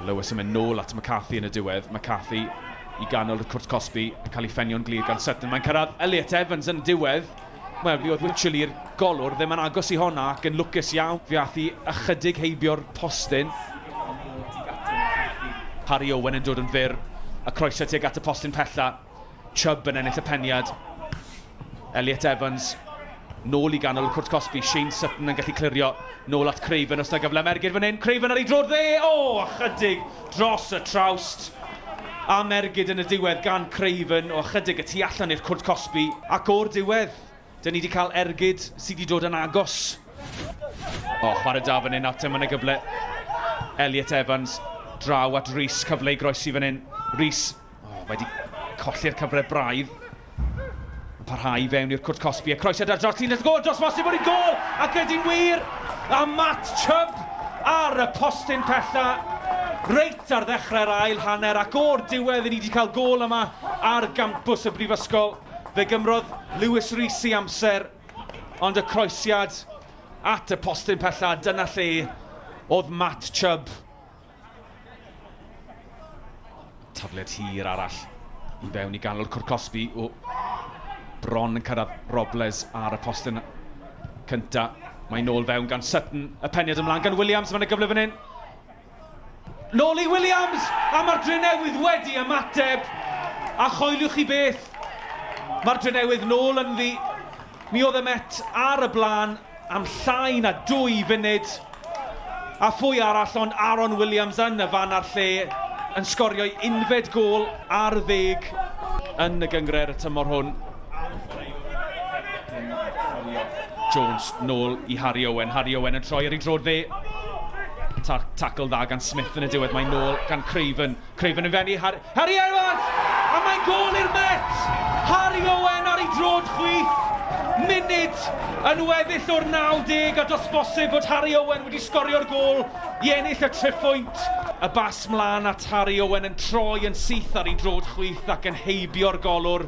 Lewis yn mynd nôl at McCarthy yn y diwedd. McCarthy i ganol y cwrt Cosby yn cael ei ffenio'n glir gan Sutton. Mae'n cyrraedd Elliot Evans yn diwedd. Wel, fi oedd literally'r golwr ddim yn agos i honna ac yn lwcus iawn. Fi ath i ychydig heibio'r postyn. Harry Owen yn dod yn fyr. A croeso tuag at y postyn pella. Chubb yn ennill y peniad. Elliot Evans nôl i ganol y cwrt Cosby. Shane Sutton yn gallu clirio nôl at Craven os na gyfle Mergyd fan hyn. Craven ar ei drod dde. O, ychydig dros y trawst. A Mergyd yn y diwedd gan Craven o ychydig y tu allan i'r cwrt Cosby. Ac o'r diwedd, dyn ni wedi cael ergyd sydd wedi dod yn agos. O, chwarae da fan hyn, nawr yn y gyfle. Elliot Evans, draw at Rhys, cyfle i groesi fan hyn. Rhys, wedi colli'r cyfle braidd. Yn parhau fewn i'r cwrt Cosby, a croesiad ar dros llinell gol, dros bosib bod i gol, ac ydy'n wir. A Matt Chubb ar y postyn pella. Reit ar ddechrau'r ail hanner, ac o'r diwedd ni wedi cael gol yma ar gampws y brifysgol. Fe gymrodd Lewis Rhys i amser, ond y croesiad at y postyn pella, dyna lle oedd Matt Chubb. Tafliad hir arall i fewn i ganol cwrt Cosby. O, bron yn cyrraedd Robles ar y postyn cynta. Mae'n nôl fewn gan Sutton, y peniad ymlaen gan Williams, mae'n y gyfle fan hyn. Nôl i Williams, a mae'r Drenewydd wedi ymateb. A choeliwch chi beth, mae'r Drenewydd nôl yn ddi. Mi oedd y Met ar y blaen am llai na 2 funud. A phwy arall ond Aaron Williams yn y fan ar lle yn sgorio 11 gol ar 10 yn y gyngred y tymor hwn. Jones nôl i Harry Owen. Harry Owen yn troi ar ei drod fe. Tackle dda gan Smith yn y diwedd. Mae'n nôl gan Craven. Craven yn fenni Harry Evans! A mae'n gol i'r Met! Harry Owen ar ei drod chwith. Munud yn weddill o'r 90, a dos bosib bod Harry Owen wedi sgorio'r gol i ennill y triphwynt. Y bas mlaen at Harry Owen yn troi yn syth ar ei drod chwith ac yn heibio'r golwr.